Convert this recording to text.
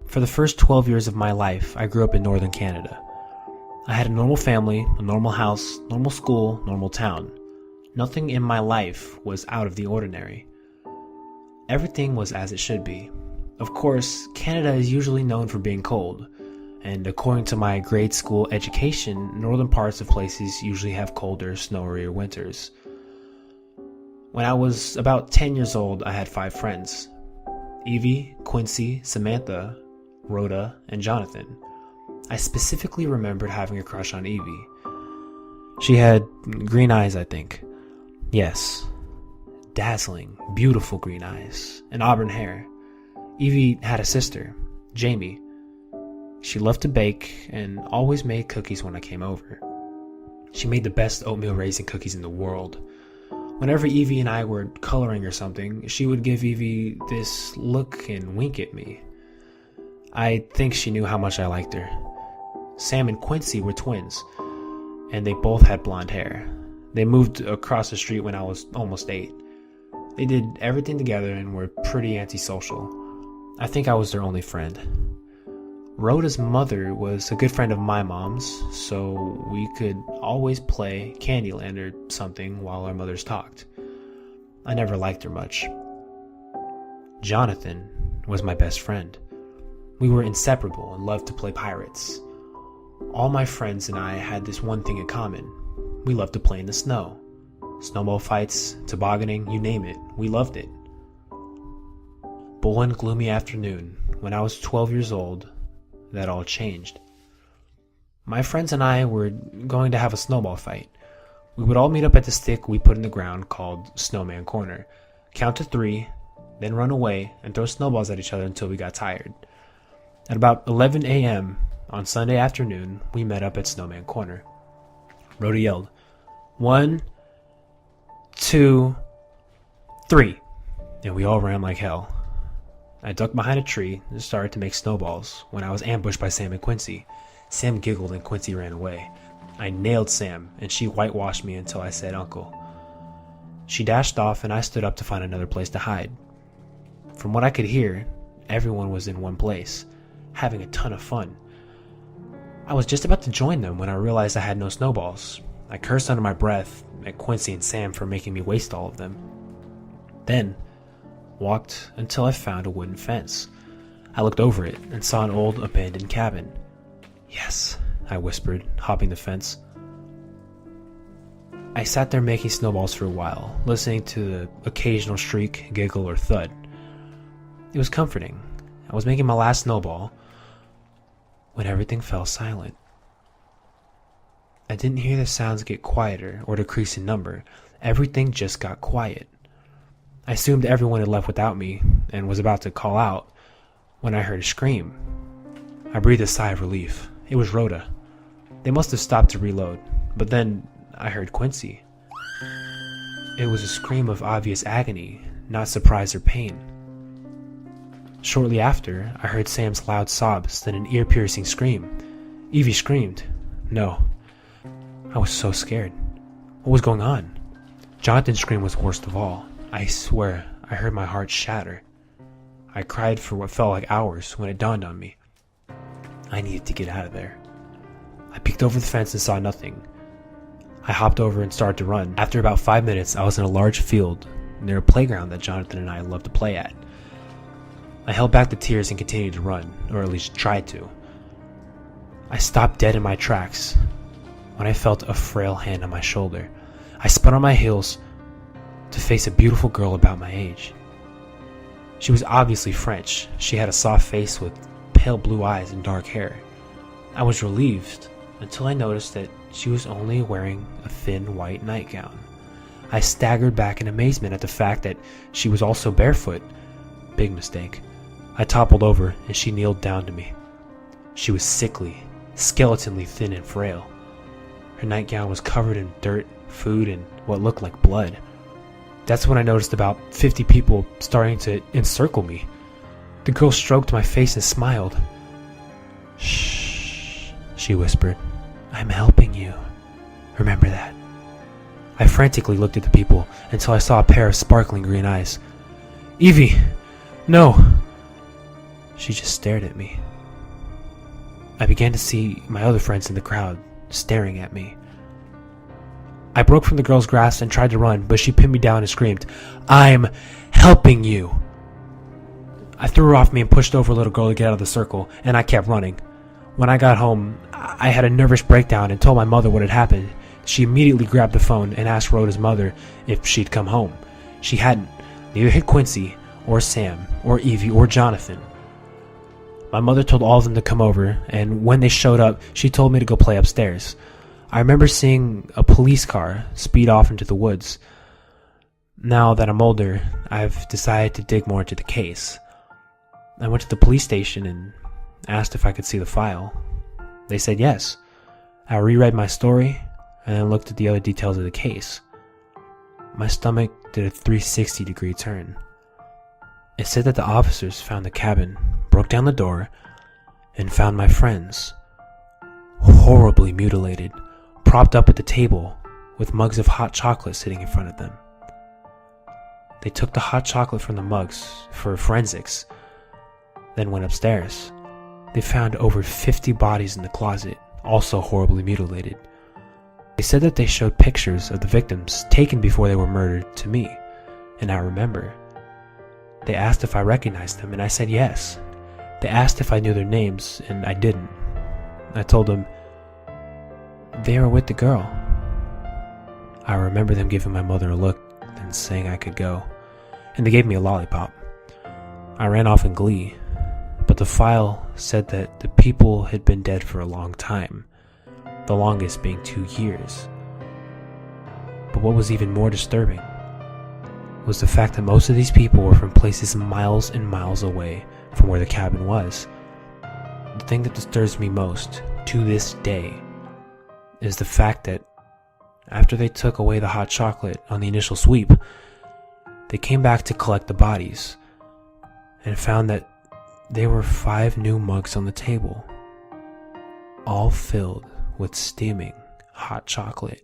For the first 12 years of my life, I grew up in northern Canada. I had a normal family, a normal house, normal school, normal town. Nothing in my life was out of the ordinary. Everything was as it should be. Of course, Canada is usually known for being cold, and according to my grade school education, northern parts of places usually have colder, snowier winters. When I was about 10 years old, I had 5 friends: Evie, Quincy, Samantha, Rhoda, and Jonathan. I specifically remembered having a crush on Evie. She had green eyes, I think. Yes, dazzling, beautiful green eyes, and auburn hair. Evie had a sister, Jamie. She loved to bake and always made cookies when I came over. She made the best oatmeal raisin cookies in the world. Whenever Evie and I were coloring or something, she would give Evie this look and wink at me. I think she knew how much I liked her. Sam and Quincy were twins, and they both had blonde hair. They moved across the street when I was almost 8. They did everything together and were pretty antisocial. I think I was their only friend. Rhoda's mother was a good friend of my mom's, so we could always play Candyland or something while our mothers talked. I never liked her much. Jonathan was my best friend. We were inseparable and loved to play pirates. All my friends and I had this one thing in common. We loved to play in the snow. Snowball fights, tobogganing, you name it, we loved it. But one gloomy afternoon, when I was 12 years old, that all changed. My friends and I were going to have a snowball fight. We would all meet up at the stick we put in the ground called Snowman Corner, count to 3, then run away and throw snowballs at each other until we got tired. At about 11 a.m. on Sunday afternoon, we met up at Snowman Corner. Rhoda yelled, 1, 2, 3, and we all ran like hell. I ducked behind a tree and started to make snowballs when I was ambushed by Sam and Quincy. Sam giggled and Quincy ran away. I nailed Sam, and she whitewashed me until I said uncle. She dashed off, and I stood up to find another place to hide. From what I could hear, everyone was in one place, having a ton of fun. I was just about to join them when I realized I had no snowballs. I cursed under my breath at Quincy and Sam for making me waste all of them. Then, walked until I found a wooden fence. I looked over it and saw an old abandoned cabin. Yes, I whispered, hopping the fence. I sat there making snowballs for a while, listening to the occasional shriek, giggle, or thud. It was comforting. I was making my last snowball when everything fell silent. I didn't hear the sounds get quieter or decrease in number. Everything just got quiet. I assumed everyone had left without me and was about to call out when I heard a scream. I breathed a sigh of relief. It was Rhoda. They must have stopped to reload, but then I heard Quincy. It was a scream of obvious agony, not surprise or pain. Shortly after, I heard Sam's loud sobs, then an ear-piercing scream. Evie screamed. No. I was so scared. What was going on? Jonathan's scream was worst of all. I swear, I heard my heart shatter. I cried for what felt like hours when it dawned on me. I needed to get out of there. I peeked over the fence and saw nothing. I hopped over and started to run. After about 5 minutes, I was in a large field near a playground that Jonathan and I loved to play at. I held back the tears and continued to run, or at least tried to. I stopped dead in my tracks when I felt a frail hand on my shoulder. I spun on my heels to face a beautiful girl about my age. She was obviously French. She had a soft face with pale blue eyes and dark hair. I was relieved until I noticed that she was only wearing a thin white nightgown. I staggered back in amazement at the fact that she was also barefoot. Big mistake. I toppled over and she kneeled down to me. She was sickly, skeletonly thin and frail. Her nightgown was covered in dirt, food, and what looked like blood. That's when I noticed about 50 people starting to encircle me. The girl stroked my face and smiled. Shh, she whispered. I'm helping you. Remember that. I frantically looked at the people until I saw a pair of sparkling green eyes. Evie! No! She just stared at me. I began to see my other friends in the crowd staring at me. I broke from the girl's grasp and tried to run, but she pinned me down and screamed, "I'm helping you!" I threw her off me and pushed over a little girl to get out of the circle, and I kept running. When I got home, I had a nervous breakdown and told my mother what had happened. She immediately grabbed the phone and asked Rhoda's mother if she'd come home. She hadn't. Neither had Quincy, or Sam, or Evie, or Jonathan. My mother told all of them to come over, and when they showed up, she told me to go play upstairs. I remember seeing a police car speed off into the woods. Now that I'm older, I've decided to dig more into the case. I went to the police station and asked if I could see the file. They said yes. I reread my story and then looked at the other details of the case. My stomach did a 360-degree turn. It said that the officers found the cabin, broke down the door, and found my friends, horribly mutilated, propped up at the table with mugs of hot chocolate sitting in front of them. They took the hot chocolate from the mugs for forensics, then went upstairs. They found over 50 bodies in the closet, also horribly mutilated. They said that they showed pictures of the victims taken before they were murdered to me, and I remember. They asked if I recognized them, and I said yes. They asked if I knew their names, and I didn't. I told them they were with the girl. I remember them giving my mother a look and saying I could go, and they gave me a lollipop. I ran off in glee, but the file said that the people had been dead for a long time, the longest being 2 years. But what was even more disturbing was the fact that most of these people were from places miles and miles away from where the cabin was. The thing that disturbs me most, to this day, is the fact that after they took away the hot chocolate on the initial sweep, they came back to collect the bodies and found that there were 5 new mugs on the table, all filled with steaming hot chocolate.